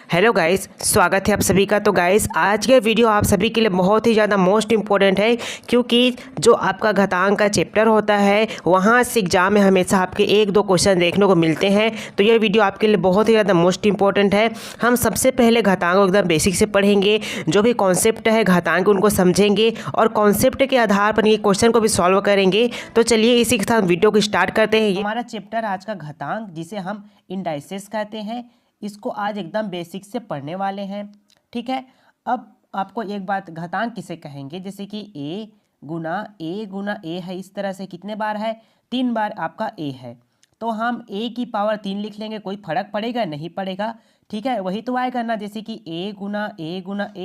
Hello guys, स्वागत है आप सभी का। तो गाइस, आज के वीडियो आप सभी के लिए बहुत ही ज़्यादा मोस्ट इम्पोर्टेंट है, क्योंकि जो आपका घातांक का चैप्टर होता है वहाँ से एग्जाम में हमेशा आपके एक दो क्वेश्चन देखने को मिलते हैं। तो ये वीडियो आपके लिए बहुत ही ज़्यादा मोस्ट इम्पोर्टेंट है। हम सबसे पहले घातांक को एकदम बेसिक से पढ़ेंगे, जो भी कॉन्सेप्ट है घातांक उनको समझेंगे और कॉन्सेप्ट के आधार पर ये क्वेश्चन को भी सॉल्व करेंगे। तो चलिए इसी के साथ वीडियो को स्टार्ट करते हैं। हमारा चैप्टर आज का घातांक, जिसे हम इंडाइसेस कहते हैं, इसको आज एकदम बेसिक से पढ़ने वाले हैं। ठीक है। अब आपको एक बात, घातांक किसे कहेंगे, जैसे कि ए गुना ए है, इस तरह से कितने बार है, 3 बार आपका ए है, तो हम ए की पावर 3 लिख लेंगे। कोई फर्क पड़ेगा? नहीं पड़ेगा। ठीक है, वही तो आए करना, जैसे कि ए गुना ए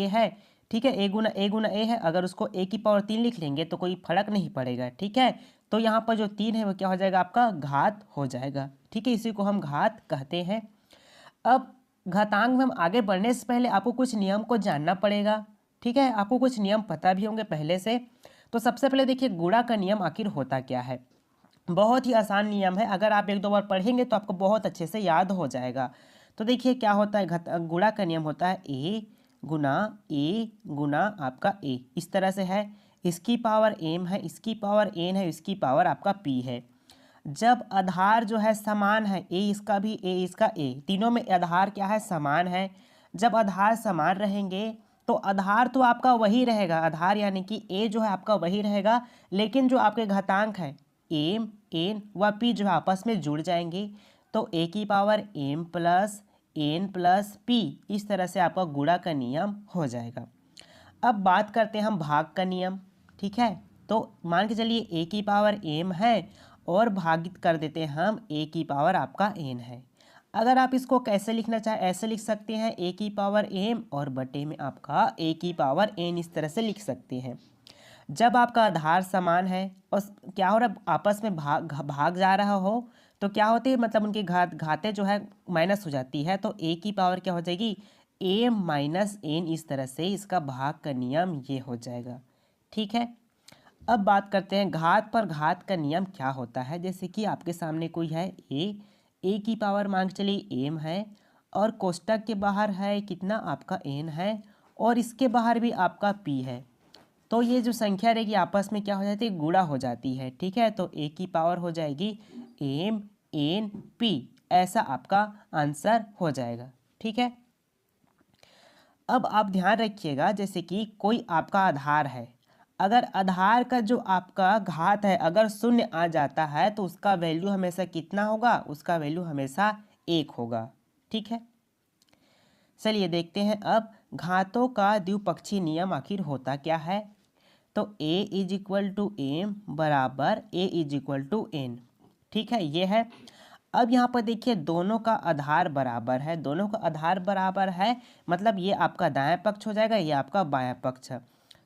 है। ठीक है, ए गुना ए है, अगर उसको ए की पावर 3 लिख लेंगे तो कोई फर्क नहीं पड़ेगा। ठीक है, तो यहाँ पर जो 3 है वो क्या हो जाएगा, आपका घात हो जाएगा। ठीक है, इसी को हम घात कहते हैं। अब घातांक में हम आगे बढ़ने से पहले आपको कुछ नियम को जानना पड़ेगा। ठीक है, आपको कुछ नियम पता भी होंगे पहले से। तो सबसे पहले देखिए, गुणा का नियम आखिर होता क्या है। बहुत ही आसान नियम है, अगर आप एक दो बार पढ़ेंगे तो आपको बहुत अच्छे से याद हो जाएगा। तो देखिए क्या होता है, गुणा का नियम होता है ए गुना आपका ए, इस तरह से है। इसकी पावर एम है, इसकी पावर एन है, इसकी पावर आपका पी है। जब आधार जो है समान है, ए इसका भी ए इसका ए, तीनों में आधार क्या है, समान है। जब आधार समान रहेंगे तो आधार तो आपका वही रहेगा, आधार यानी कि ए जो है आपका वही रहेगा, लेकिन जो आपके घातांक है एम एन व पी जो है आपस में जुड़ जाएंगे। तो ए की power m plus n plus p, इस तरह से आपका गुणा का नियम हो जाएगा। अब बात करते हैं हम भाग का नियम। ठीक है, तो मान के चलिए ए की पावर एम है और भागित कर देते हैं हम ए की पावर आपका एन है। अगर आप इसको कैसे लिखना चाहें, ऐसे लिख सकते हैं, ए की पावर एम और बटे में आपका ए की पावर एन, इस तरह से लिख सकते हैं। जब आपका आधार समान है और क्या हो रहा है, आपस में भाग जा रहा हो, तो क्या होती है, मतलब उनकी घातें जो है माइनस हो जाती है, तो ए की पावर क्या हो जाएगी, एम माइनस एन, इस तरह से इसका भाग का नियम ये हो जाएगा। ठीक है। अब बात करते हैं घात पर घात का नियम क्या होता है। जैसे कि आपके सामने कोई है ए की पावर मान के चलिए एम है, और कोष्टक के बाहर है कितना आपका एन है, और इसके बाहर भी आपका पी है। तो ये जो संख्या रहेगी आपस में क्या हो जाती है, गुणा हो जाती है। ठीक है, तो ए की पावर हो जाएगी एम एन पी, ऐसा आपका आंसर हो जाएगा। ठीक है। अब आप ध्यान रखिएगा, जैसे कि कोई आपका आधार है, अगर आधार का जो आपका घात है अगर शून्य आ जाता है तो उसका वैल्यू हमेशा कितना होगा, उसका वैल्यू हमेशा 1 होगा। ठीक है, चलिए देखते हैं अब घातों का द्विपक्षीय नियम आखिर होता क्या है। तो a is equal to m बराबर a is equal to n. ठीक है, ये है। अब यहाँ पर देखिए, दोनों का आधार बराबर है, दोनों का आधार बराबर है, मतलब ये आपका दायां पक्ष हो जाएगा, ये आपका बायां पक्ष।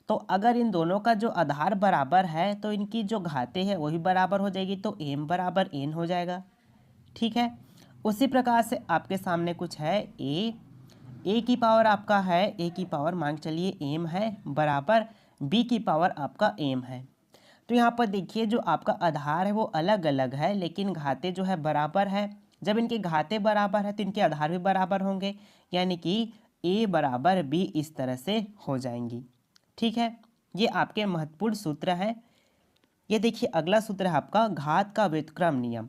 तो अगर इन दोनों का जो आधार बराबर है तो इनकी जो घातें हैं वही बराबर हो जाएगी, तो m बराबर n हो जाएगा। ठीक है, उसी प्रकार से आपके सामने कुछ है ए की पावर आपका है, ए की पावर मान चलिए m है, बराबर b की पावर आपका m है। तो यहाँ पर देखिए, जो आपका आधार है वो अलग अलग है, लेकिन घातें जो है बराबर है। जब इनके घातें बराबर है तो इनके आधार भी बराबर होंगे, यानी कि a बराबर b, इस तरह से हो जाएंगी। ठीक है, ये आपके महत्वपूर्ण सूत्र हैं। ये देखिए, अगला सूत्र है आपका घात का व्युत्क्रम नियम।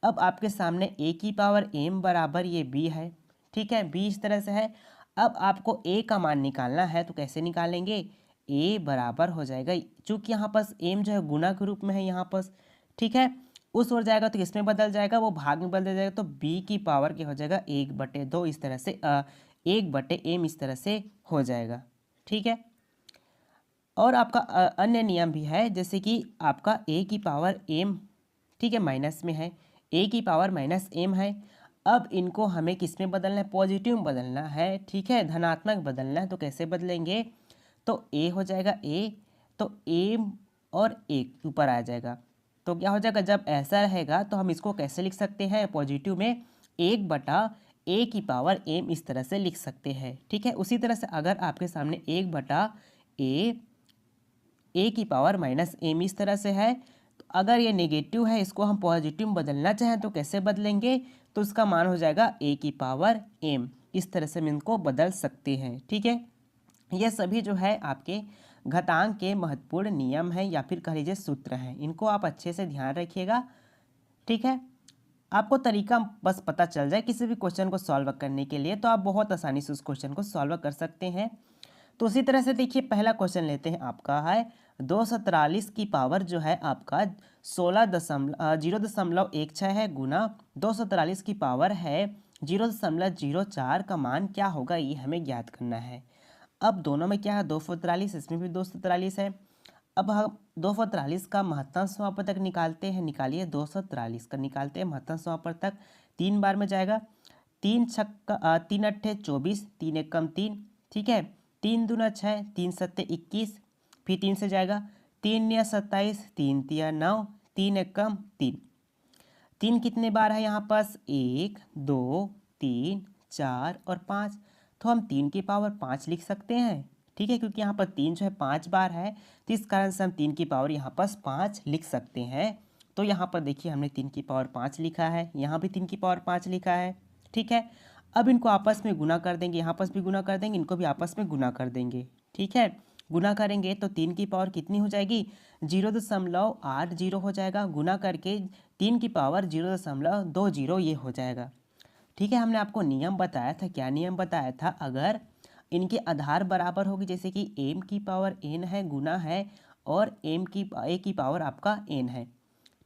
अब आपके सामने a की पावर m बराबर ये b है। ठीक है, b इस तरह से है। अब आपको a का मान निकालना है, तो कैसे निकालेंगे, a बराबर हो जाएगा, चूंकि यहाँ पर m जो है गुणा के रूप में है यहाँ पर। ठीक है, उस ओर जाएगा तो किसमें बदल जाएगा, वो भाग में बदल जाएगा, तो b की पावर क्या हो जाएगा, 1/2, इस तरह से 1/m, इस तरह से हो जाएगा। ठीक है, और आपका अन्य नियम भी है, जैसे कि आपका a की पावर m, ठीक है, माइनस में है, a की पावर माइनस m है। अब इनको हमें किस में बदलना है, पॉजिटिव में बदलना है। ठीक है, धनात्मक बदलना है, तो कैसे बदलेंगे, तो a हो जाएगा a, तो m और 1 ऊपर आ जाएगा। तो क्या हो जाएगा, जब ऐसा रहेगा तो हम इसको कैसे लिख सकते हैं, पॉजिटिव में 1/a की पावर m, इस तरह से लिख सकते हैं। ठीक है, उसी तरह से अगर आपके सामने 1/a की पावर माइनस m, इस तरह से है, तो अगर ये नेगेटिव है, इसको हम पॉजिटिव में बदलना चाहें तो कैसे बदलेंगे, तो उसका मान हो जाएगा a की पावर m। इस तरह से हम इनको बदल सकते हैं। ठीक है, यह सभी जो है आपके घातांक के महत्वपूर्ण नियम है या फिर कह लीजिए सूत्र हैं। इनको आप अच्छे से ध्यान रखिएगा। ठीक है, आपको तरीका बस पता चल जाए किसी भी क्वेश्चन को सॉल्व करने के लिए, तो आप बहुत आसानी से उस क्वेश्चन को सॉल्व कर सकते हैं। तो उसी तरह से देखिए पहला क्वेश्चन लेते हैं, आपका है 243 की पावर जो है आपका 0.16 है गुना 243 की पावर है 0.04 का मान क्या होगा, ये हमें ज्ञात करना है। अब दोनों में क्या है 243, इसमें भी 243 है। अब हम 243 का महत्तम समापवर्तक निकालते हैं। निकालिए 243 का निकालते हैं महत्तम समापवर्तक। 3 बार में जाएगा, 3 अट्ठे 24, 3 एकम 3। ठीक है, 3 दूना 6, 3 सत्ते 21, फिर 3 से जाएगा, 3 या 27, 3 तिया 9, 3 एकम 3। 3 कितने बार है यहाँ पास, 1 2 3 4 और 5, तो हम 3 की पावर 5 लिख सकते हैं। ठीक है, क्योंकि यहाँ पर 3 जो है 5 बार है, तो इस कारण से हम 3 की पावर यहाँ पास 5 लिख सकते हैं। तो यहाँ पर देखिए हमने 3 की पावर 5 लिखा है, यहाँ भी 3 की पावर 5 लिखा है। ठीक है, अब इनको आपस में गुना कर देंगे, यहाँ पास भी गुना कर देंगे, इनको भी आपस में गुना कर देंगे। ठीक है, गुना करेंगे तो 3 की पावर कितनी हो जाएगी, 0.80 हो जाएगा। गुना करके 3 की पावर 0.20 ये हो जाएगा। ठीक है, हमने आपको नियम बताया था। क्या नियम बताया था, अगर इनके आधार बराबर होगी, जैसे कि m की पावर n है गुना है और a की पावर आपका n है।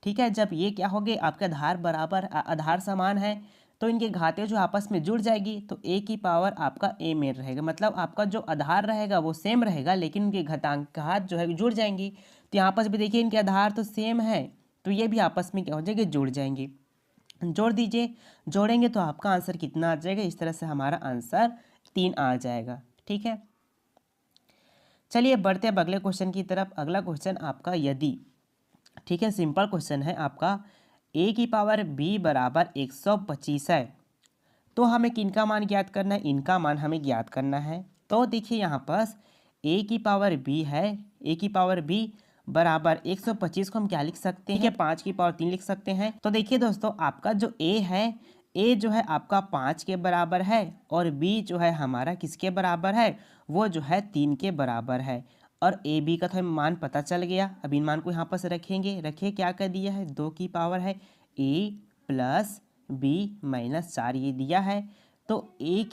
ठीक है, जब ये क्या होगे आपके आधार बराबर आधार समान है, तो इनके घाते जो आपस में जुड़ जाएगी, तो a की पावर आपका m n रहेगा। मतलब आपका जो आधार रहेगा वो सेम रहेगा, लेकिन उनके घात जो है जुड़ जाएंगी। तो यहाँ पर भी देखिए इनके आधार तो सेम है, तो ये भी आपस में क्या हो जाएगी, जुड़ जाएंगी। जोड़ दीजिए, जोड़ेंगे तो आपका आंसर कितना आ जाएगा, इस तरह से हमारा आंसर 3 आ जाएगा। ठीक है, चलिए बढ़ते हैं अगले क्वेश्चन की तरफ। अगला क्वेश्चन आपका यदि, ठीक है, सिंपल क्वेश्चन है आपका, a की पावर b बराबर 125 है, तो हमें किनका मान ज्ञात करना है, इनका मान हमें ज्ञात करना है। तो देखिए यहाँ पास a की पावर b है, a की पावर b बराबर 125 को हम क्या लिख सकते हैं, 5 की पावर 3 लिख सकते हैं। तो देखिए दोस्तों, आपका जो a है, a जो है आपका 5 के बराबर है, और b जो है हमारा किसके बराबर है, वो जो है 3 के बराबर है। और a b का तो हमें मान पता चल गया। अब इन मान को यहाँ पर से रखेंगे, रखिए क्या कर दिया है, 2 की पावर है a प्लस b माइनस 4 ये दिया है। तो a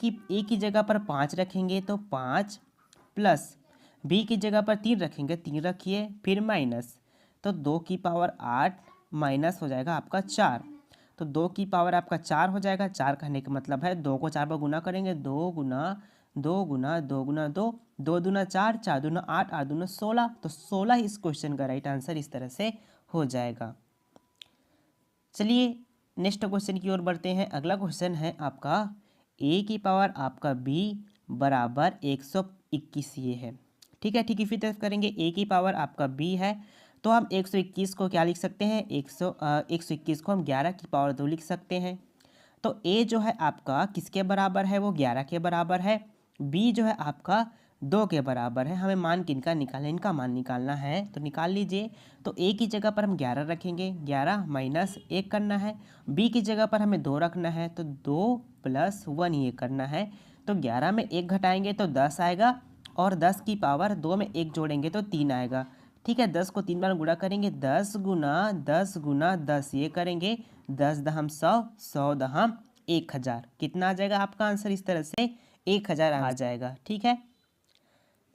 की जगह पर 5 रखेंगे तो 5 प्लस b की जगह पर 3 रखेंगे, 3 रखिए, फिर माइनस, तो 2 की पावर 8 माइनस हो जाएगा आपका 4, तो 2 की पावर आपका 4 हो जाएगा। 4 कहने का मतलब है 2 को 4 बार गुना करेंगे, 2 गुना 2 गुना 2 गुना 2, 2 दूना 4, 4 दूना 8, 8 दूना 16, तो 16 इस क्वेश्चन का राइट आंसर इस तरह से हो जाएगा। चलिए नेक्स्ट क्वेश्चन की ओर बढ़ते हैं। अगला क्वेश्चन है आपका a की पावर आपका b बराबर 121 ये है। ठीक है, ठीक, इसी तरफ करेंगे, a की पावर आपका b है, तो हम 121 को क्या लिख सकते हैं, 121 को हम 11 की पावर 2 लिख सकते हैं। तो a जो है आपका किसके बराबर है, वो 11 के बराबर है। b जो है आपका 2 के बराबर है। हमें मान किनका निकालना, इनका मान निकालना है, तो निकाल लीजिए। तो a की जगह पर हम 11 रखेंगे, 11 माइनस 1 करना है। b की जगह पर हमें 2 रखना है, तो 2 प्लस 1 ये करना है। तो 11 में 1 घटाएंगे तो 10 आएगा, और 10 की पावर 2 में 1 जोड़ेंगे तो 3 आएगा। ठीक है, 10 को 3 बार गुणा करेंगे, 10 गुना 10 गुना 10 ये करेंगे, 10 दहम 100, 100 दहम 1000, कितना आ जाएगा आपका आंसर, इस तरह से 1000 आ जाएगा। ठीक है,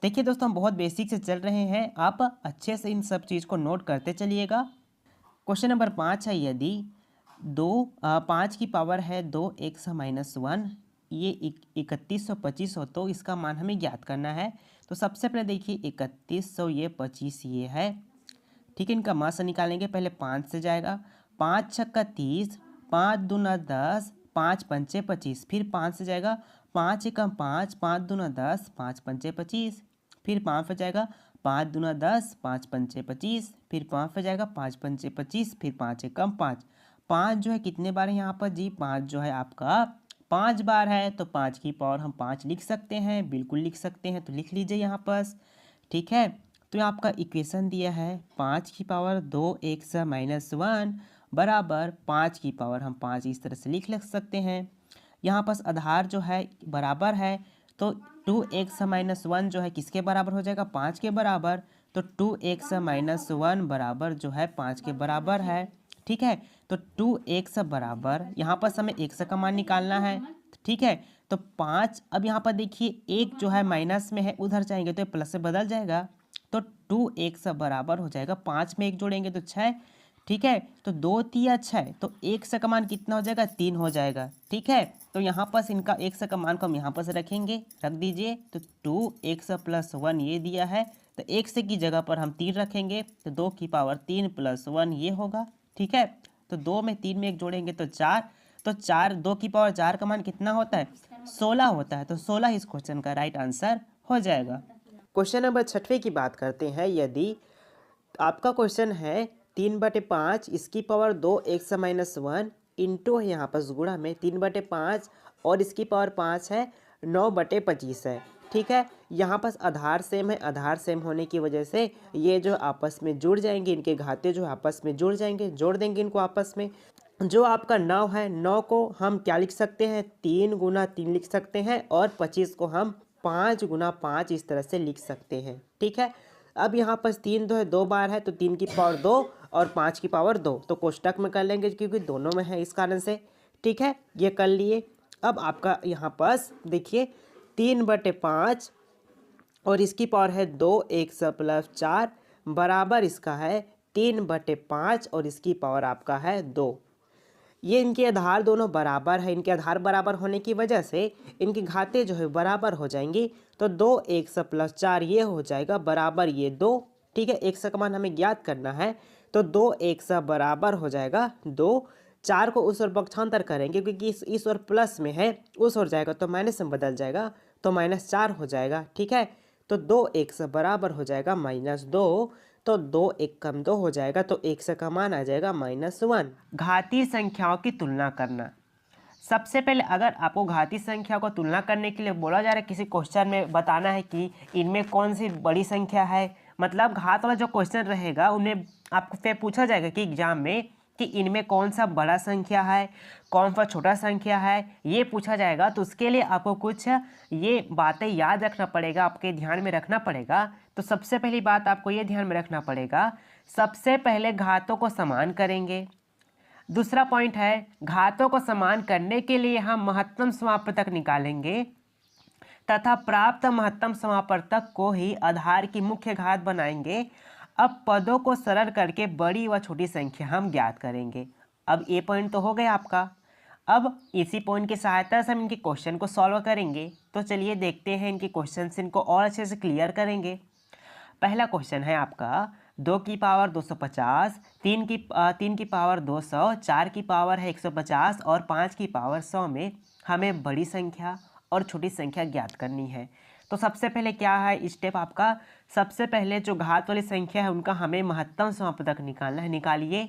देखिए दोस्तों हम बहुत बेसिक से चल रहे हैं, आप अच्छे से इन सब चीज़ को नोट करते चलिएगा। क्वेश्चन नंबर 5 है, यदि 5 की पावर है 2x माइनस 1 ये 3125 हो, तो इसका मान हमें ज्ञात करना है। तो सबसे पहले देखिए 3100 ये 25 ये है। ठीक है, इनका मान से निकालेंगे, पहले 5 से जाएगा, 5 छक्का 30, 5 दूना 10, 5 पंचे 25, फिर 5 से जाएगा, 5 एकम 5, 5 दूना 10, 5 पंचे 25, फिर 5 पे जाएगा, 5 दूना 10, 5 पंचे 25, फिर 5 पे जाएगा, 5 पंचे 25, फिर 5 एकम 5। 5 जो है कितने बार है यहाँ पर जी, 5 जो है आपका 5 बार है, तो 5 की पावर हम 5 लिख सकते हैं, बिल्कुल लिख सकते हैं, तो लिख लीजिए यहाँ पास। ठीक है, तो आपका इक्वेशन दिया है 5 की पावर 2x माइनस 1 बराबर 5 की पावर हम 5 इस तरह से लिख सकते हैं। यहाँ पर आधार जो है बराबर है, तो 2x माइनस 1 जो है किसके बराबर हो जाएगा, 5 के बराबर। तो 2x माइनस 1 बराबर जो है 5 के बराबर है। ठीक है, तो 2x बराबर यहाँ पर हमें x का मान निकालना है। ठीक है, तो 5, अब यहाँ पर देखिए एक जो है माइनस में है, उधर जाएंगे तो प्लस से बदल जाएगा। तो 2x बराबर हो जाएगा 5 में 1 जोड़ेंगे तो 6। ठीक है, तो 2 तिया 6, तो x का मान कितना हो जाएगा, 3 हो जाएगा। ठीक है, तो यहाँ पर इनका x का मान को हम यहाँ पर से रखेंगे, रख दीजिए। तो 2x प्लस 1 ये दिया है, तो x की जगह पर हम 3 रखेंगे, तो 2 की पावर 3 प्लस 1 ये होगा। ठीक है, तो 2 में 3 में 1 जोड़ेंगे तो 4, तो 4 2 की पावर 4 का मान कितना होता है, 16 होता है। तो 16 इस क्वेश्चन का राइट आंसर हो जाएगा। क्वेश्चन नंबर 6 की बात करते हैं। यदि आपका क्वेश्चन है 3/5 इसकी पावर 2 x माइनस 1 इंटू है यहाँ पर गुणा में 3/5 और इसकी पावर 5 है 9/25 है। ठीक है, यहाँ पर आधार सेम है, आधार सेम होने की वजह से ये जो आपस में जुड़ जाएंगे, इनके घाते जो आपस में जुड़ जाएंगे, जोड़ देंगे इनको आपस में। जो आपका 9 है, 9 को हम क्या लिख सकते हैं, 3 गुना 3 लिख सकते हैं, और 25 को हम 5 गुना 5 इस तरह से लिख सकते हैं। ठीक है, अब यहाँ पर 3 2 है, 2 बार है, तो 3 की पावर 2 और 5 की पावर 2, तो कोष्टक में कर लेंगे क्योंकि दोनों में है इस कारण से। ठीक है, ये कर लिए। अब आपका यहाँ पास देखिए 3/5 और इसकी पावर है 2x प्लस 4 बराबर इसका है 3/5 और इसकी पावर आपका है 2। ये इनके आधार दोनों बराबर है, इनके आधार बराबर होने की वजह से इनकी घातें जो है बराबर हो जाएंगी। तो 2x प्लस 4 ये हो जाएगा बराबर ये 2। ठीक है, x का मान हमें ज्ञात करना है, तो 2x बराबर हो जाएगा 2। 4 को उस ओर पक्षांतर करेंगे क्योंकि इस ओर प्लस में है, उस ओर जाएगा तो माइनस में बदल जाएगा, तो -4 हो जाएगा। ठीक है, तो 2x बराबर हो जाएगा -2, तो 2 1 कम 2 हो जाएगा, तो x का मान आ जाएगा -1। घातीय संख्याओं की तुलना करना। सबसे पहले अगर आपको घातीय संख्या को तुलना करने के लिए बोला जा रहा है, किसी क्वेश्चन में बताना है कि इनमें कौन सी बड़ी संख्या है, मतलब घात वाला जो क्वेश्चन रहेगा उनमें आपको फिर पूछा जाएगा कि एग्जाम में कि इनमें कौन सा बड़ा संख्या है, कौन सा छोटा संख्या है, ये पूछा जाएगा। तो उसके लिए आपको कुछ ये बातें याद रखना पड़ेगा, आपके ध्यान में रखना पड़ेगा। तो सबसे पहली बात आपको ये ध्यान में रखना पड़ेगा, सबसे पहले घातों को समान करेंगे। दूसरा पॉइंट है, घातों को समान करने के लिए हम महत्तम समापवर्तक निकालेंगे तथा प्राप्त महत्तम समापवर्तक को ही आधार की मुख्य घात बनाएंगे। अब पदों को सरल करके बड़ी व छोटी संख्या हम ज्ञात करेंगे। अब ये पॉइंट तो हो गया आपका। अब इसी पॉइंट की सहायता से हम इनके क्वेश्चन को सॉल्व करेंगे। तो चलिए देखते हैं इनके क्वेश्चन, इनको और अच्छे से क्लियर करेंगे। पहला क्वेश्चन है आपका 2 की पावर 250, 3 की पावर 200, 4 की पावर है 150 और 5 की पावर 100 में हमें बड़ी संख्या और छोटी संख्या ज्ञात करनी है। तो सबसे पहले क्या है स्टेप आपका, सबसे पहले जो घात वाली संख्या है उनका हमें महत्तम समापवर्तक निकालना है। निकालिए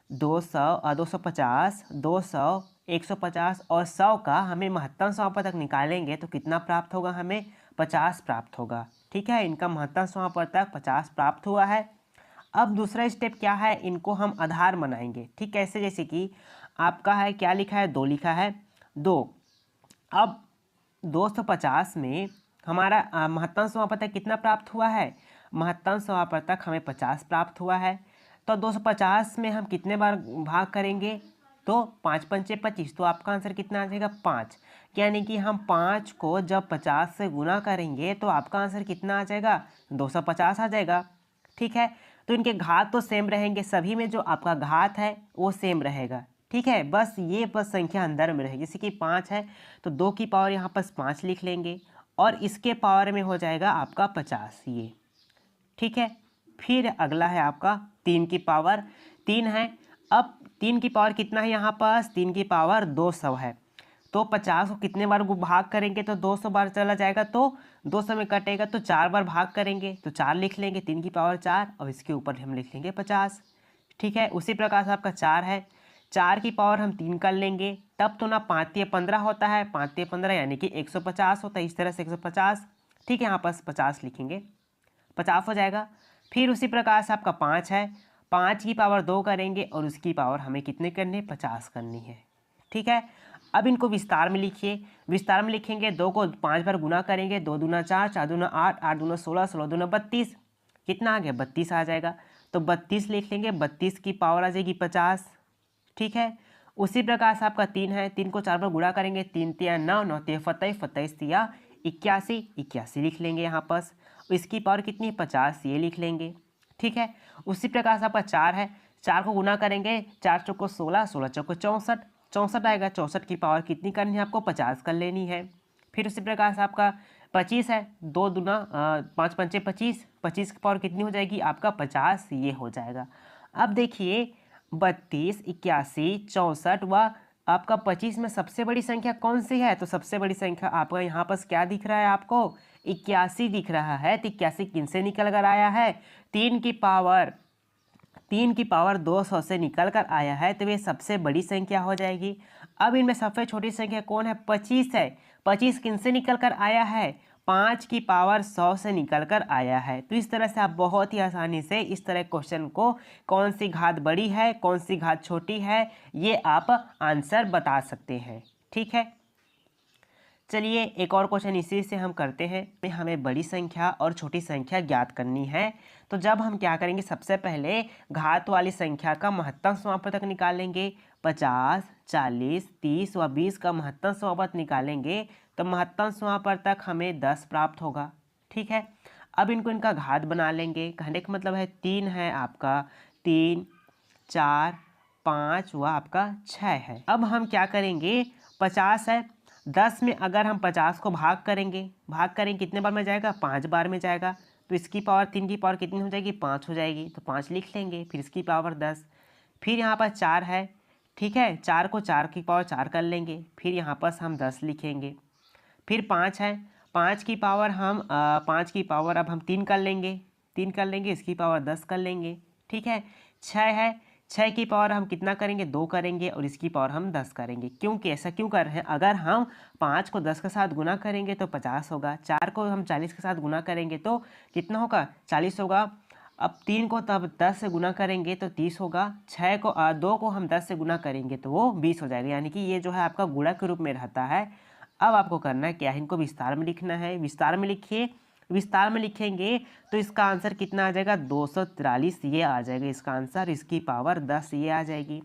250, 200, 150 और 100 का हमें महत्तम समापवर्तक निकालेंगे तो कितना प्राप्त होगा, हमें 50 प्राप्त होगा। ठीक है, इनका महत्तम समापवर्तक 50 प्राप्त हुआ है। अब दूसरा स्टेप क्या है, इनको हम आधार बनाएंगे। ठीक, कैसे, जैसे कि आपका है क्या लिखा है, 2 लिखा है, 2। अब 250 में हमारा महत्तम समापवर्तक कितना प्राप्त हुआ है, महत्तम समापवर्तक हमें 50 प्राप्त हुआ है। तो 250 में हम कितने बार भाग करेंगे, तो 5 पंचे 25, तो आपका आंसर कितना आ जाएगा 5। यानी कि हम 5 को जब 50 से गुना करेंगे तो आपका आंसर कितना आ जाएगा, 250 आ जाएगा। ठीक है, तो इनके घात तो सेम रहेंगे, सभी में जो आपका घात है वो सेम रहेगा। ठीक है, बस ये संख्या अंदर में रहेगी। जैसे कि 5 है तो 2 की पावर यहाँ पर 5 लिख लेंगे और इसके पावर में हो जाएगा आपका 50 ये। ठीक है, फिर अगला है आपका 3 की पावर 3 है। अब 3 की पावर कितना है यहाँ पास, 3 की पावर 200 है। तो 50 को कितने बार भाग करेंगे, तो 200 बार चला जाएगा, तो 200 में कटेगा तो 4 बार भाग करेंगे तो 4 लिख लेंगे, 3 की पावर 4 और इसके ऊपर हम लिख लेंगे 50। ठीक है, उसी प्रकार से आपका 4 है, 4 की पावर हम 3 कर लेंगे, तब तो ना 5 तिया 15 होता है, 5 तिया 15 यानी कि 150 होता है, इस तरह से 150। ठीक है, यहाँ पर 50 लिखेंगे, 50 हो जाएगा। फिर उसी प्रकार से आपका 5 है, 5 की पावर 2 करेंगे और उसकी पावर हमें कितने करने 50 करनी है। ठीक है, अब इनको विस्तार में लिखिए। विस्तार में लिखेंगे 2 को 5 बार गुना करेंगे, 2 दूना 4, 4 दूना 8, 8 दूना 16, 16 दूना 32, कितना आ गया 32 आ जाएगा। तो 32 लिख लेंगे, 32 की पावर आ जाएगी 50। ठीक है, उसी प्रकार से आपका 3 है, 3 को 4 बार गुणा करेंगे, 3 तिया 9, 9 तिया 27, 27 तिया 81, 81 लिख लेंगे यहाँ पर। इसकी पावर कितनी 50, ये लिख लेंगे। ठीक है, उसी प्रकार से आपका 4 है, 4 को गुना करेंगे, 4 चौको 16, 16 चौको 64, 64 आएगा। 64 की पावर कितनी करनी है आपको 50 कर लेनी है। फिर उसी प्रकार से आपका 25 है, 2 दूना 5 पंचे 25, 25 की पावर कितनी हो जाएगी आपका 50, ये हो जाएगा। अब देखिए 32, 81, 64 व आपका 25 में सबसे बड़ी संख्या कौन सी है? तो सबसे बड़ी संख्या आपका यहाँ पर क्या दिख रहा है आपको 81 दिख रहा है। तो 81 किन से निकल कर आया है? 3 की पावर 200 से निकल कर आया है, तो ये सबसे बड़ी संख्या हो जाएगी। अब इनमें सबसे छोटी संख्या कौन है? 25 है। 25 किन से निकल कर आया है? 5 की पावर 100 से निकल कर आया है। तो इस तरह से आप बहुत ही आसानी से इस तरह क्वेश्चन को कौन सी घात बड़ी है, कौन सी घात छोटी है, ये आप आंसर बता सकते हैं। ठीक है, चलिए एक और क्वेश्चन इसी से हम करते हैं। हमें बड़ी संख्या और छोटी संख्या ज्ञात करनी है। तो जब हम क्या करेंगे, सबसे पहले घात वाली संख्या का महत्तम समापवर्तक निकालेंगे। 50, 40, 30 व 20 का महत्तम समापवर्तक निकालेंगे तो महत्तम समापवर्तक हमें 10 प्राप्त होगा। ठीक है, अब इनका घात बना लेंगे। कहने का मतलब है 3 है आपका, 3, 4, 5 व आपका 6 है। अब हम क्या करेंगे, 50 है, 10 में अगर हम 50 को भाग करेंगे कितने बार में जाएगा? 5 बार में जाएगा। तो इसकी पावर 3 की पावर कितनी हो जाएगी? 5 हो जाएगी। तो 5 लिख लेंगे, फिर इसकी पावर 10। फिर यहाँ पर 4 है, ठीक है, 4 को 4 की पावर 4 कर लेंगे, फिर यहाँ पर हम 10 लिखेंगे। फिर 5 है, 5 की पावर अब हम 3 कर लेंगे, इसकी पावर 10 कर लेंगे। ठीक है, 6 है, 6 की पावर हम कितना करेंगे? 2 करेंगे और इसकी पावर हम 10 करेंगे। क्योंकि ऐसा क्यों कर रहे हैं? अगर हम 5 को 10 के साथ गुना करेंगे तो 50 होगा, 4 को हम 40 के साथ गुना करेंगे तो कितना होगा? 40 होगा। अब 3 को तब 10 से गुना करेंगे तो 30 होगा। 2 को हम 10 से गुना करेंगे तो वो 20 हो जाएगा। यानी कि ये जो है आपका गुणा के रूप में रहता है। अब आपको करना है क्या है, इनको विस्तार में लिखना है। विस्तार में लिखिए, विस्तार में लिखेंगे तो इसका आंसर कितना आ जाएगा? 243 ये आ जाएगा इसका आंसर। इसकी पावर 10 ये आ जाएगी।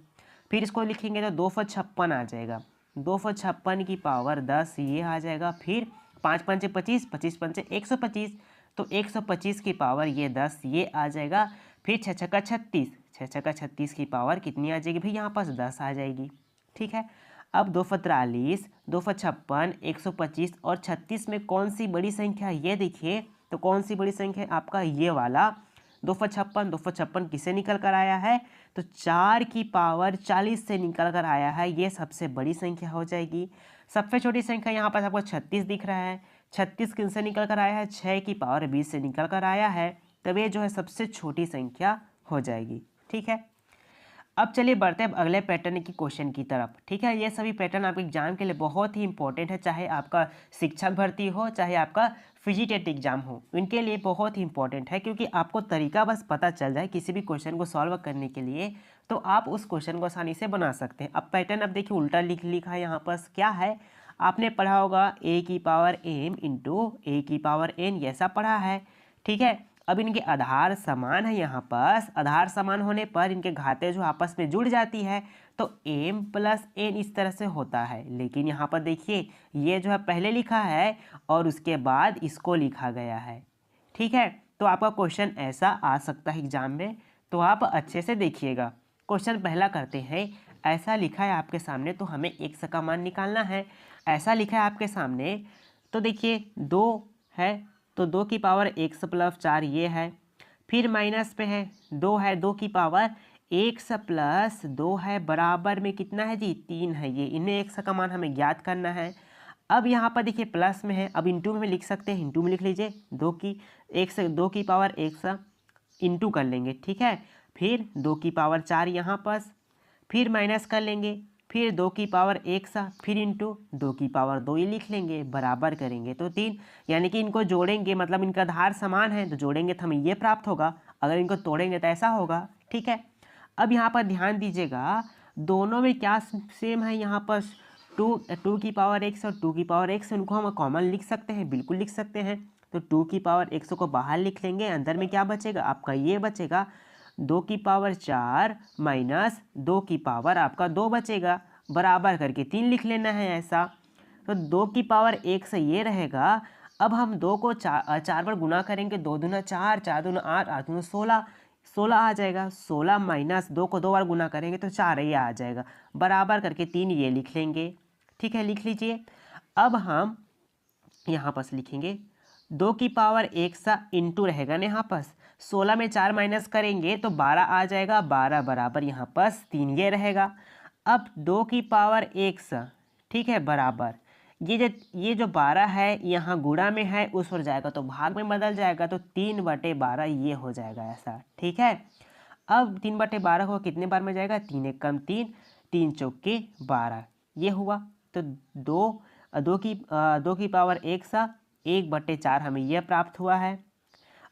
फिर इसको लिखेंगे तो 256 आ जाएगा, 256 की पावर 10 ये आ जाएगा। फिर 5 पंचे 25, 25 पंचे 125, तो 125 की पावर ये 10 ये आ जाएगा। फिर 6 छक्का 36, 6 छक्का 36 की पावर कितनी आ जाएगी भाई? यहाँ पास 10 आ जाएगी। ठीक है, अब 243, 256, 125 और 36 में कौन सी बड़ी संख्या है ये देखिए। तो कौन सी बड़ी संख्या है आपका? ये वाला 256। 256 किसे निकल कर आया है? तो 4 की पावर 40 से निकल कर आया है। ये सबसे बड़ी संख्या हो जाएगी। सबसे छोटी संख्या यहाँ पर आपको 36 दिख रहा है। 36 किन से निकल कर आया है? 6 की पावर 20 से निकल कर आया है। तब ये जो है सबसे छोटी संख्या हो जाएगी। ठीक है, अब चलिए बढ़ते हैं अगले पैटर्न की क्वेश्चन की तरफ। ठीक है, ये सभी पैटर्न आपके एग्जाम के लिए बहुत ही इंपॉर्टेंट है, चाहे आपका शिक्षक भर्ती हो, चाहे आपका फिजिटेट एग्जाम हो, इनके लिए बहुत ही इंपॉर्टेंट है। क्योंकि आपको तरीका बस पता चल जाए किसी भी क्वेश्चन को सॉल्व करने के लिए, तो आप उस क्वेश्चन को आसानी से बना सकते हैं। अब पैटर्न अब देखिए उल्टा लिखा है। यहाँ पर क्या है, आपने पढ़ा होगा a की पावर m इंटू a की पावर n, ऐसा पढ़ा है। ठीक है, अब इनके आधार समान है। यहाँ पर आधार समान होने पर इनके घातें जो आपस में जुड़ जाती है तो m प्लस n इस तरह से होता है। लेकिन यहाँ पर देखिए ये जो है पहले लिखा है और उसके बाद इसको लिखा गया है। ठीक है, तो आपका क्वेश्चन ऐसा आ सकता है एग्जाम में, तो आप अच्छे से देखिएगा। क्वेश्चन पहला करते हैं। ऐसा लिखा है आपके सामने, तो हमें x का मान निकालना है। ऐसा लिखा है आपके सामने, तो देखिए 2 है तो 2 की पावर x प्लस 4 ये है। फिर माइनस पे है 2 है, 2 की पावर x प्लस 2 है, बराबर में कितना है जी? 3 है। ये इन्हें x का मान हमें ज्ञात करना है। अब यहाँ पर देखिए प्लस में है, अब इंटू में लिख सकते हैं, इंटू में लिख लीजिए। 2 की पावर x इंटू कर लेंगे। ठीक है, फिर 2 की पावर 4 यहाँ पर, फिर माइनस कर लेंगे, फिर 2 की पावर 1 फिर इंटू 2 की पावर 2 ये लिख लेंगे, बराबर करेंगे तो 3। यानी कि इनको जोड़ेंगे, मतलब इनका आधार समान है तो जोड़ेंगे तो हमें ये प्राप्त होगा। अगर इनको तोड़ेंगे तो ऐसा होगा। ठीक है। अब यहाँ पर ध्यान दीजिएगा, दोनों में क्या सेम है, यहाँ पर टू की पावर एक्स और 2 की पावर एक्स, उनको हम कॉमन लिख सकते हैं, बिल्कुल लिख सकते हैं। तो 2 की पावर एक्स को बाहर लिख लेंगे, अंदर में क्या बचेगा आपका, ये बचेगा 2 की पावर 4 माइनस 2 की पावर आपका 2 बचेगा, बराबर करके 3 लिख लेना है ऐसा। तो 2 की पावर 1 से ये रहेगा। अब हम 2 को 4 बार गुना करेंगे, 2 दूना 4, 4 दूना 8, 8 दूना 16, 16 आ जाएगा। 16 माइनस 2 को 2 बार गुना करेंगे तो 4 ये आ जाएगा, बराबर करके 3 ये लिख लेंगे। ठीक है, लिख लीजिए। अब हम यहाँ पर लिखेंगे 2 की पावर 1 सा इंटू रहेगा ना, यहाँ पर 16 में 4 माइनस करेंगे तो 12 आ जाएगा, 12 बराबर यहाँ पर 3 ये रहेगा। अब 2 की पावर 1 सा, ठीक है, बराबर ये जो 12 है यहाँ गुणा में है, उस पर जाएगा तो भाग में बदल जाएगा, तो 3/12 ये हो जाएगा ऐसा। ठीक है, अब 3/12 को कितने बार में जाएगा, 3 एक कम 3, 3 चौके 12 ये हुआ। तो 2 की पावर 1 सा 1/4 हमें यह प्राप्त हुआ है।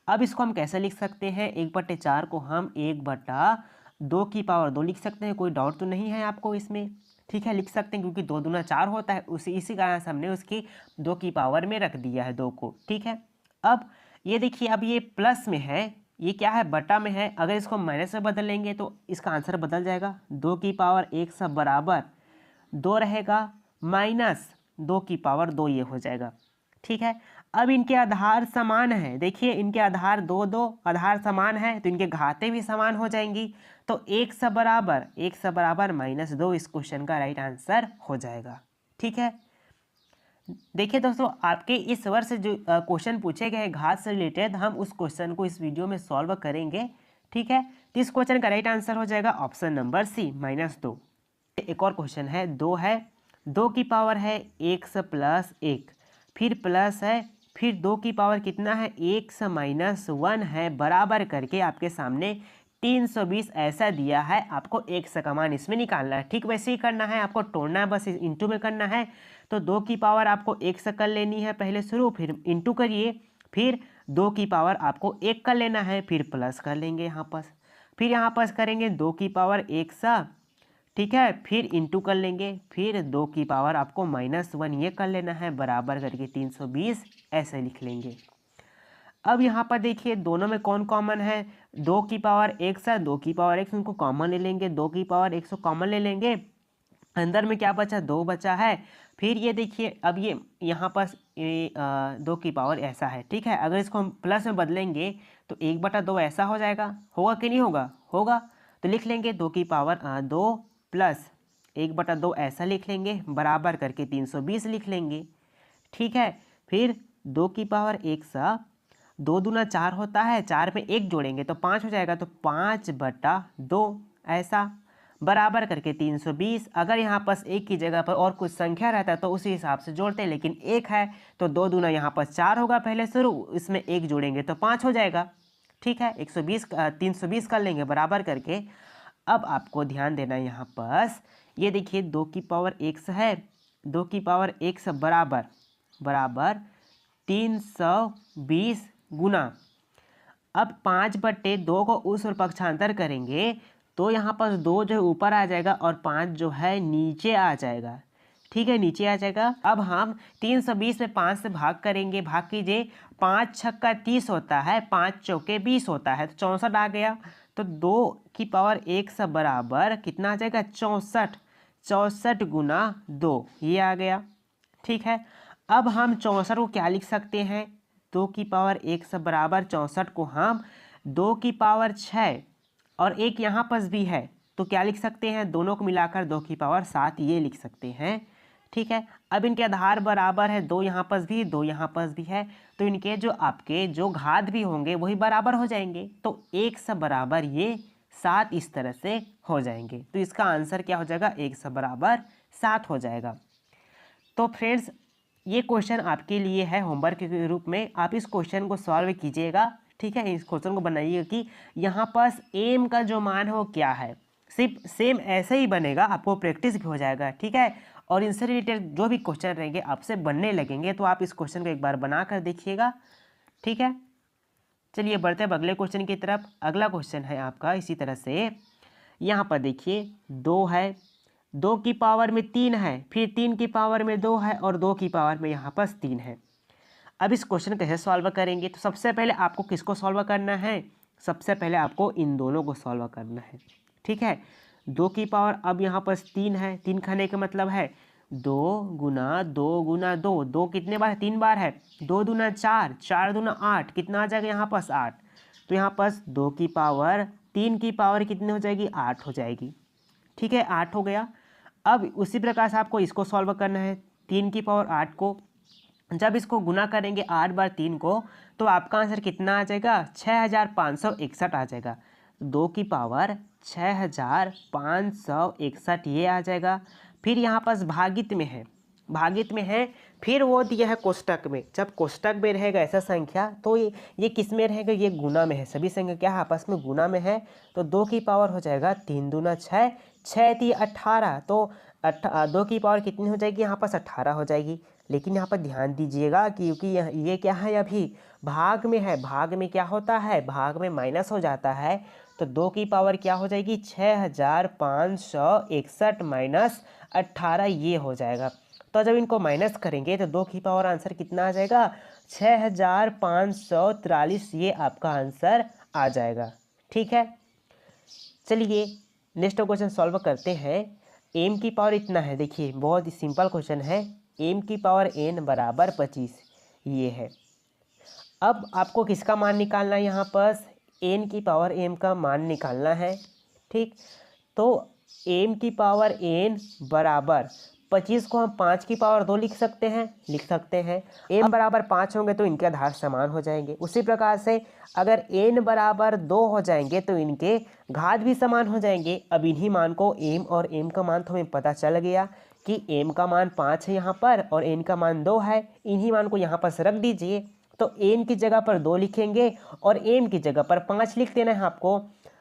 अब इसको हम कैसे लिख सकते हैं, 1/4 को हम 1/2 की पावर 2 लिख सकते हैं। कोई डाउट तो नहीं है आपको इसमें? ठीक है, लिख सकते हैं, क्योंकि 2 दूना 4 होता है, इसी कारण से हमने उसकी 2 की पावर में रख दिया है 2 को। ठीक है, अब ये देखिए, अब ये प्लस में है, ये क्या है, बटा में है। अगर इसको माइनस में बदल लेंगे तो इसका आंसर बदल जाएगा। 2 की पावर 1 सब बराबर 2 रहेगा, माइनस 2 की पावर 2 ये हो जाएगा। ठीक है, अब इनके आधार समान है, देखिए इनके आधार 2 2 आधार समान है, तो इनके घातें भी समान हो जाएंगी। तो 1 सब बराबर -2 इस क्वेश्चन का राइट आंसर हो जाएगा। ठीक है, देखिए दोस्तों, आपके इस वर्ष से जो क्वेश्चन पूछे गए घात से रिलेटेड, हम उस क्वेश्चन को इस वीडियो में सॉल्व करेंगे। ठीक है, तो इस क्वेश्चन का राइट आंसर हो जाएगा ऑप्शन नंबर सी -2। एक और क्वेश्चन है, 2 है, 2 की पावर है 1 + 1, फिर प्लस है, फिर 2 की पावर कितना है 1 -1 है, बराबर करके आपके सामने 320 ऐसा दिया है। आपको 1 का मान इसमें निकालना है। ठीक वैसे ही करना है, आपको तोड़ना है, बस इंटू में करना है। तो 2 की पावर आपको 1 से कर लेनी है पहले शुरू, फिर इंटू करिए, फिर 2 की पावर आपको 1 कर लेना है, फिर प्लस कर लेंगे यहाँ पर, फिर यहाँ पर करेंगे 2 की पावर 1 सा, ठीक है, फिर इंटू कर लेंगे, फिर 2 की पावर आपको -1 ये कर लेना है, बराबर करके 320 ऐसे लिख लेंगे। अब यहाँ पर देखिए दोनों में कौन कॉमन है, 2 की पावर 1 सा 2 की पावर 1 उनको कॉमन ले लेंगे, 2 की पावर 1 कॉमन ले लेंगे, अंदर में क्या बचा 2 बचा है। फिर ये देखिए, अब ये यहाँ पर 2 की पावर ऐसा है। ठीक है, अगर इसको हम प्लस में बदलेंगे तो 1/2 ऐसा हो जाएगा, होगा कि नहीं होगा, होगा। तो लिख लेंगे 2 की पावर 2 प्लस 1/2 ऐसा लिख लेंगे, बराबर करके 320 लिख लेंगे। ठीक है, फिर 2 की पावर 1 सा 2 दूना 4 होता है, 4 में 1 जोड़ेंगे तो 5 हो जाएगा, तो 5/2 ऐसा, बराबर करके 320। अगर यहाँ पर 1 की जगह पर और कुछ संख्या रहता है तो उसी हिसाब से जोड़ते हैं, लेकिन 1 है तो 2 दूना यहाँ पर 4 होगा पहले शुरू, इसमें 1 जोड़ेंगे तो 5 हो जाएगा। ठीक है, 320 कर लेंगे बराबर करके। अब आपको ध्यान देना है यहाँ पर, ये देखिए 2 की पावर 1 है, 2 की पावर 1 बराबर 320 गुना, अब 5/2 को उस ओर पक्षांतर करेंगे तो यहाँ पर 2 जो है ऊपर आ जाएगा और 5 जो है नीचे आ जाएगा। ठीक है, नीचे आ जाएगा। अब हम 320 में 5 से भाग करेंगे, भाग कीजिए, 5 छक्का 30 होता है, 5 चौके 20 होता है, तो 64 आ गया। तो 2 की पावर 1 से बराबर कितना आ जाएगा 64, 64 गुना 2 ये आ गया। ठीक है, अब हम 64 को क्या लिख सकते हैं, 2 की पावर 1 से बराबर 64 को हम 2 की पावर 6 और एक यहाँ पर भी है तो क्या लिख सकते हैं, दोनों को मिलाकर 2 की पावर 7 ये लिख सकते हैं। ठीक है, अब इनके आधार बराबर है, 2 यहाँ पर भी 2 यहाँ पर भी है, तो इनके जो आपके जो घात भी होंगे वही बराबर हो जाएंगे, तो 1 से बराबर ये 7 इस तरह से हो जाएंगे। तो इसका आंसर क्या हो जाएगा, 1 से बराबर 7 हो जाएगा। तो फ्रेंड्स, ये क्वेश्चन आपके लिए है होमवर्क के रूप में, आप इस क्वेश्चन को सॉल्व कीजिएगा। ठीक है, इस क्वेश्चन को बनाइएगा कि यहाँ पर एम का जो मान है वो क्या है, सिर्फ सेम ऐसे ही बनेगा, आपको प्रैक्टिस भी हो जाएगा। ठीक है, और इनसे रिलेटेड जो भी क्वेश्चन रहेंगे आपसे बनने लगेंगे, तो आप इस क्वेश्चन को एक बार बना कर देखिएगा। ठीक है, चलिए बढ़ते हैं अब अगले क्वेश्चन की तरफ। अगला क्वेश्चन है आपका इसी तरह से, यहाँ पर देखिए 2 है, 2 की पावर में 3 है, फिर 3 की पावर में 2 है और 2 की पावर में यहाँ पर 3 है। अब इस क्वेश्चन कैसे सॉल्व करेंगे? तो सबसे पहले आपको किसको सॉल्व करना है? सबसे पहले आपको इन दोनों को सॉल्व करना है, ठीक है। 2 की पावर अब यहाँ पर 3 है, 3 खाने का मतलब है 2 गुना 2 गुना 2, 2 कितने बार है? 3 बार है। 2 दूना 4, 4 दूना 8, कितना आ जाएगा यहाँ पास? 8। तो यहाँ पास 2 की पावर 3 की पावर कितनी हो जाएगी? 8 हो जाएगी, ठीक है, 8 हो गया। अब उसी प्रकार से आपको इसको सॉल्व करना है, 3 की पावर 8 को जब इसको गुना करेंगे 8 बार 3 को, तो आपका आंसर कितना आ जाएगा? 6561 आ जाएगा। 2 की पावर 6561 ये आ जाएगा। फिर यहाँ पास भागित में है, भागित में है, फिर वो दिया है कोष्टक में। जब कोष्टक में रहेगा ऐसा संख्या तो ये किस में रहेगा? ये गुना में है। सभी संख्या क्या है? आपस में गुना में है। तो 2 की पावर हो जाएगा 3 दूना 6, 6 × 18, तो 2 की पावर कितनी हो जाएगी? यहाँ पास 18 हो जाएगी। लेकिन यहाँ पर ध्यान दीजिएगा क्योंकि ये क्या है? अभी भाग में है, भाग में क्या होता है? भाग में माइनस हो जाता है। तो 2 की पावर क्या हो जाएगी? 6561 माइनस 18 ये हो जाएगा। तो जब इनको माइनस करेंगे तो 2 की पावर आंसर कितना आ जाएगा? 6543 ये आपका आंसर आ जाएगा, ठीक है। चलिए नेक्स्ट क्वेश्चन सॉल्व करते हैं। m की पावर इतना है, देखिए बहुत ही सिंपल क्वेश्चन है। m की पावर n बराबर 25 ये है। अब आपको किसका मान निकालना है? यहाँ पर n की पावर m का मान निकालना है, ठीक। तो m की पावर n बराबर 25 को हम 5 की पावर 2 लिख सकते हैं, m बराबर 5 होंगे तो इनके आधार समान हो जाएंगे। उसी प्रकार से अगर n बराबर 2 हो जाएंगे तो इनके घात भी समान हो जाएंगे। अब इन्हीं मान को m और m का मान तो हमें पता चल गया कि m का मान 5 है यहाँ पर और n का मान 2 है। इन्हीं मान को यहाँ पर रख दीजिए। तो n की जगह पर 2 लिखेंगे और m की जगह पर 5 लिख देना है आपको।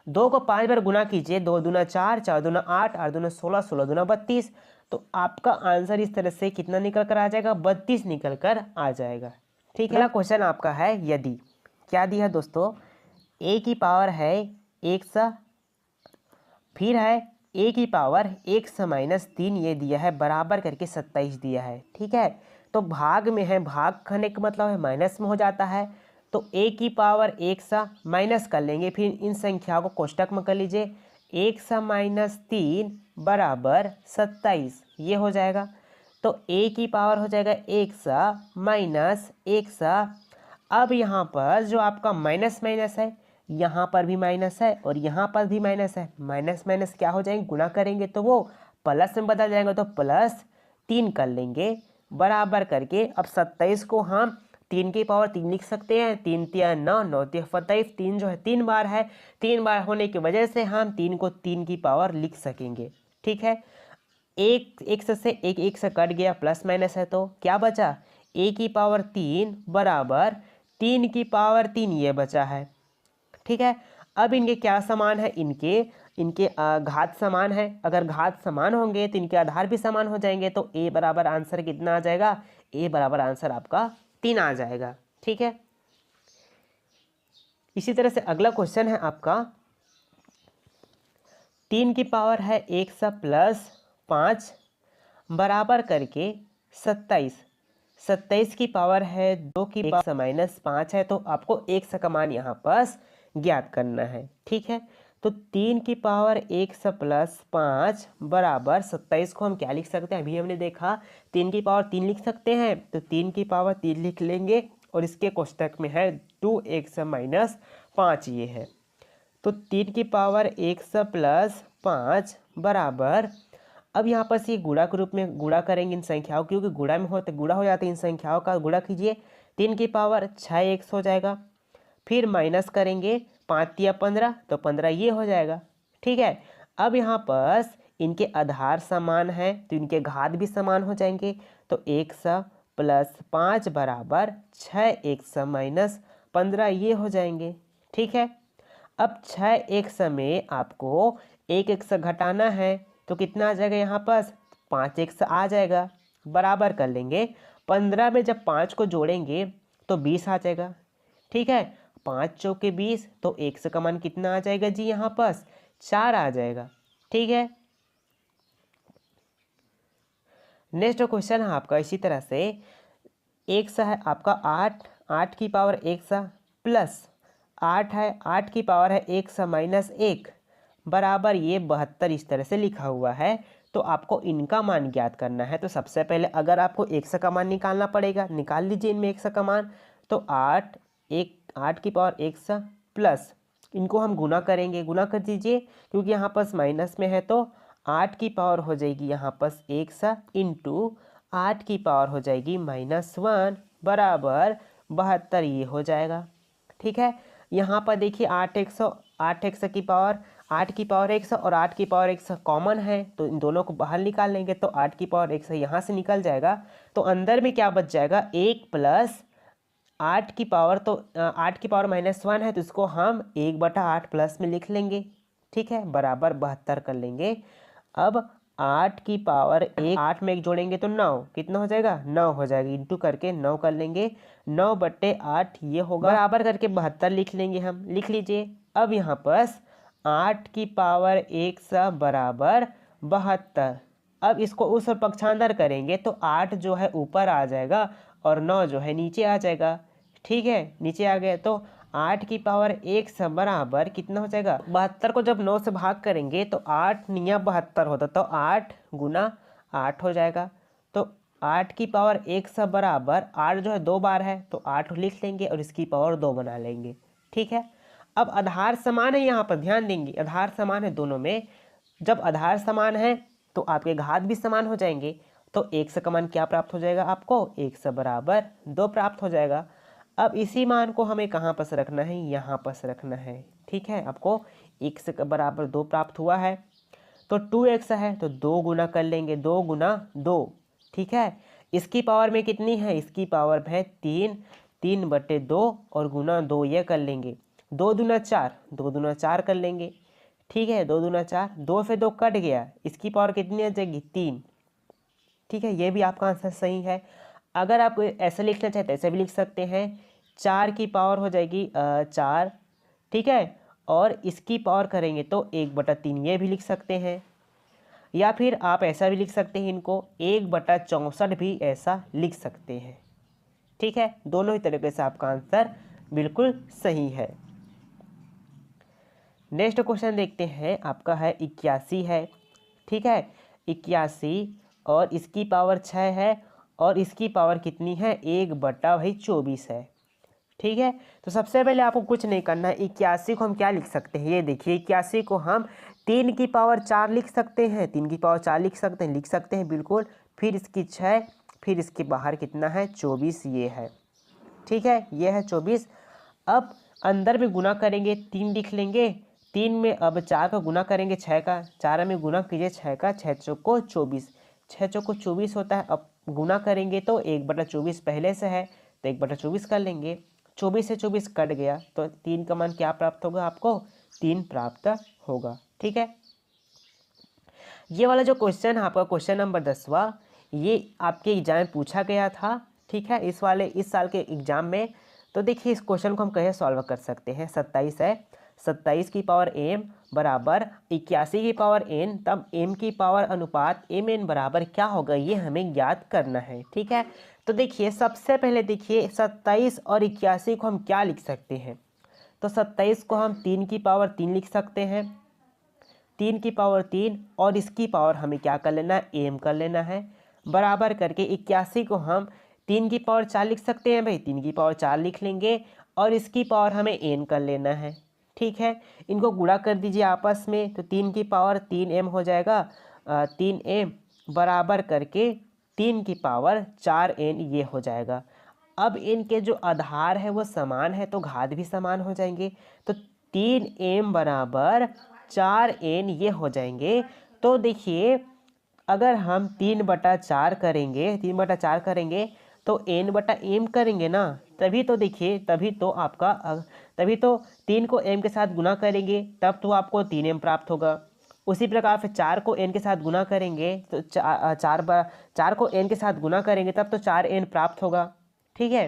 2 को 5 बार गुना कीजिए, 2 दूना 4, 4 दूना 8, 8 दूना 16, 16 दूना 32। तो आपका आंसर इस तरह से कितना निकल कर आ जाएगा? 32 निकल कर आ जाएगा, ठीक है। अगला क्वेश्चन आपका है यदि, क्या दिया है दोस्तों? a की पावर है 100, फिर है a की पावर 100-3 ये दिया है, बराबर करके 27 दिया है, ठीक है। तो भाग में है, भाग करने का मतलब है माइनस में हो जाता है। तो a की पावर 100 माइनस कर लेंगे, फिर इन संख्याओं को कोष्टक में कर लीजिए। 100-3 बराबर 27 ये हो जाएगा। तो a की पावर हो जाएगा 100 - 100। अब यहाँ पर जो आपका माइनस माइनस है, यहाँ पर भी माइनस है और यहाँ पर भी माइनस है। माइनस माइनस क्या हो जाएंगे? गुना करेंगे तो वो प्लस में बदल जाएंगे। तो +3 कर लेंगे, बराबर करके अब 27 को हम 3 की पावर 3 लिख सकते हैं। 3 × 9, 9 × 27, 3 जो है 3 बार है। 3 बार होने की वजह से हम 3 को 3 की पावर लिख सकेंगे, ठीक है। एक से एक से कट गया, प्लस माइनस है तो क्या बचा? a की पावर 3 बराबर 3 की पावर 3 ये बचा है, ठीक है। अब इनके क्या समान है? इनके घात समान है। अगर घात समान होंगे तो इनके आधार भी समान हो जाएंगे। तो a बराबर आंसर कितना आ जाएगा? a बराबर आंसर आपका 3 आ जाएगा, ठीक है। इसी तरह से अगला क्वेश्चन है आपका 3 की पावर है 100 + 5 बराबर करके 27। 27 की पावर है 2 की पावर -5 है। तो आपको 100 का मान यहाँ पास ज्ञात करना है, ठीक है। तो 3 की पावर 100 + 5 बराबर 27 को हम क्या लिख सकते हैं? अभी हमने देखा 3 की पावर 3 लिख सकते हैं। तो 3 की पावर 3 लिख लेंगे और इसके कोष्टक में है 2 - 5 ये है। तो 3 की पावर 100 + 5 बराबर, अब यहाँ पर ये गुणा के रूप में गुणा करेंगे इन संख्याओं, क्योंकि गुणा में होते गुणा हो जाते हैं। इन संख्याओं का गुणा कीजिए, 3 की पावर 6x हो जाएगा। फिर माइनस करेंगे, 5 × 15 तो 15 ये हो जाएगा, ठीक है। अब यहाँ पर इनके आधार समान है तो इनके घात भी समान हो जाएंगे। तो 100 + 5 बराबर 6x - 15 ये हो जाएंगे, ठीक है। अब 6x में आपको 1x घटाना है तो कितना आ जाएगा? यहाँ पास 5x आ जाएगा, बराबर कर लेंगे। 15 में जब 5 को जोड़ेंगे तो 20 आ जाएगा, ठीक है। 5 चौके 20, तो x का मान कितना आ जाएगा जी यहाँ पास 4 आ जाएगा। ठीक है, नेक्स्ट क्वेश्चन है आपका इसी तरह से x है आपका 8 की पावर x प्लस 8 है 8 की पावर है x माइनस 1 बराबर ये 72 इस तरह से लिखा हुआ है। तो आपको इनका मान ज्ञात करना है। तो सबसे पहले अगर आपको x का मान निकालना पड़ेगा, निकाल लीजिए इनमें x का मान। तो 8 की पावर x प्लस इनको हम गुना करेंगे, गुना कर दीजिए क्योंकि यहाँ पास माइनस में है। तो 8 की पावर हो जाएगी यहाँ पास x इंटू 8 की पावर हो जाएगी -1 बराबर 72 ये हो जाएगा। ठीक है, यहाँ पर देखिए 8x की पावर 8 की पावर x और 8 की पावर x कॉमन है, तो इन दोनों को बाहर निकाल लेंगे। तो 8 की पावर x यहाँ से निकल जाएगा। तो अंदर में क्या बच जाएगा 1 प्लस 8 की पावर, तो 8 की पावर -1 है तो इसको हम 1/8 प्लस में लिख लेंगे। ठीक है, बराबर 72 कर लेंगे। अब 8 की पावर 8 में 1 जोड़ेंगे तो 9, कितना हो जाएगा 9 हो जाएगा। इंटू करके 9 कर लेंगे, 9/8 ये होगा बराबर करके 72 लिख लेंगे हम। लिख लीजिए। अब यहाँ पास 8 की पावर 1 बराबर 72। अब इसको उस ओर पक्षांतर करेंगे तो 8 जो है ऊपर आ जाएगा और 9 जो है नीचे आ जाएगा। ठीक है, नीचे आ गया। तो 8 की पावर 1 बराबर कितना हो जाएगा 72 को जब 9 से भाग करेंगे तो 8 निया 72 होता, तो 8 गुना 8 हो जाएगा। तो 8 की पावर 1 बराबर 8 जो है 2 बार है तो 8 लिख लेंगे और इसकी पावर 2 बना लेंगे। ठीक है, अब आधार समान है, यहाँ पर ध्यान देंगे आधार समान है दोनों में। जब आधार समान है तो आपके घात भी समान हो जाएंगे। तो x का मान क्या प्राप्त हो जाएगा आपको x बराबर 2 प्राप्त हो जाएगा। अब इसी मान को हमें कहाँ पर रखना है, यहाँ पर रखना है। ठीक है, आपको x का बराबर 2 प्राप्त हुआ है। तो 2x है तो 2 गुना कर लेंगे, 2 गुना 2। ठीक है, इसकी पावर में कितनी है, इसकी पावर है 3/2 और गुना 2 ये कर लेंगे। 2 दूना 4, 2 दूना 4 कर लेंगे। ठीक है, 2 दूना 4, 2 से 2 कट गया, इसकी पावर कितनी आ जाएगी 3। ठीक है, ये भी आपका आंसर सही है। अगर आप ऐसे लिखना चाहते हैं ऐसे भी लिख सकते हैं। 4 की पावर हो जाएगी 4। ठीक है, और इसकी पावर करेंगे तो 1/3 ये भी लिख सकते हैं। या फिर आप ऐसा भी लिख सकते हैं, इनको 1/64 भी ऐसा लिख सकते हैं। ठीक है, दोनों ही तरीके से आपका आंसर बिल्कुल सही है। नेक्स्ट क्वेश्चन देखते हैं, आपका है 81 है। ठीक है, 81 और इसकी पावर 6 है और इसकी पावर कितनी है 1/24 है। ठीक है, तो सबसे पहले आपको कुछ नहीं करना है। 81 को हम क्या लिख सकते हैं, ये देखिए 81 को हम 3 की पावर 4 लिख सकते हैं, 3 की पावर 4 लिख सकते हैं बिल्कुल। फिर इसकी 6, फिर इसके बाहर कितना है 24 ये है। ठीक है, ये है 24। अब अंदर में गुना करेंगे 3 लिख लेंगे, 3 में अब 4 का गुना करेंगे 6 का, 4 में गुना कीजिए 6 का, 6 चौको 24, 6 चौको 24 होता है। अब गुना करेंगे तो 1/24 पहले से है तो 1/24 कर लेंगे। 24 से 24 कट गया तो 3 का मान क्या प्राप्त होगा आपको 3 प्राप्त होगा। ठीक है, ये वाला जो क्वेश्चन है आपका क्वेश्चन नंबर 10वां, ये आपके एग्जाम में पूछा गया था। ठीक है, इस साल के एग्जाम में। तो देखिए इस क्वेश्चन को हम कैसे सॉल्व कर सकते हैं। 27 है, 27 की पावर m बराबर 81 की पावर n, तब m की पावर अनुपात mn बराबर क्या होगा ये हमें ज्ञात करना है। ठीक है, तो देखिए सबसे पहले देखिए 27 और 81 को हम क्या लिख सकते हैं। तो 27 को हम 3 की पावर 3 लिख सकते हैं, 3 की पावर 3 और इसकी पावर हमें क्या कर लेना है m कर लेना है। बराबर करके 81 को हम 3 की पावर 4 लिख सकते हैं भाई, 3 की पावर 4 लिख लेंगे और इसकी पावर हमें n कर लेना है। ठीक है, इनको गुणा कर दीजिए आपस में तो 3 की पावर 3m हो जाएगा, 3m बराबर करके 3 की पावर 4n ये हो जाएगा। अब इनके जो आधार है वो समान है तो घात भी समान हो जाएंगे। तो 3m बराबर 4n ये हो जाएंगे। तो देखिए अगर हम 3/4 करेंगे, 3/4 करेंगे तो n/m करेंगे ना, तभी तो देखिए तभी तो 3 को m के साथ गुना करेंगे तब तो आपको 3m प्राप्त होगा। उसी प्रकार से 4 को n के साथ गुना करेंगे तो 4 को n के साथ गुना करेंगे तब तो 4n प्राप्त होगा। ठीक है,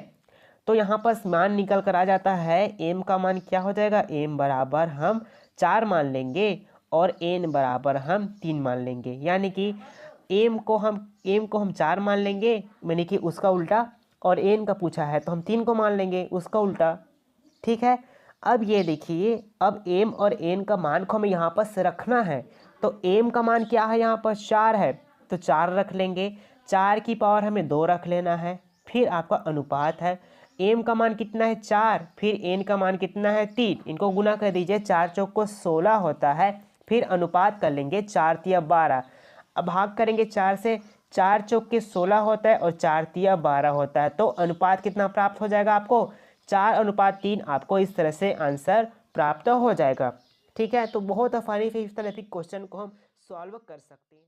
तो यहाँ पर मान निकल कर आ जाता है, एम का मान क्या हो जाएगा, एम बराबर हम 4 मान लेंगे और एन बराबर हम 3 मान लेंगे। यानी कि एम को हम 4 मान लेंगे, यानी कि उसका उल्टा, और एन का पूछा है तो हम 3 को मान लेंगे, उसका उल्टा। ठीक है, अब ये देखिए, अब एम और एन का मान को हमें यहाँ पर रखना है। तो एम का मान क्या है, यहाँ पर 4 है तो 4 रख लेंगे, 4 की पावर हमें 2 रख लेना है। फिर आपका अनुपात है, एम का मान कितना है 4, फिर एन का मान कितना है 3, इनको गुना कर दीजिए, 4 चौक को 16 होता है। फिर अनुपात कर लेंगे, 4 तिया 12, अब भाग करेंगे 4 से, 4 चौक के 16 होता है और 4 तिया 12 होता है। तो अनुपात कितना प्राप्त हो जाएगा आपको, 4:3। आपको इस तरह से आंसर प्राप्त हो जाएगा। ठीक है, तो बहुत आसानी से इस तरह के क्वेश्चन को हम सॉल्व कर सकते हैं।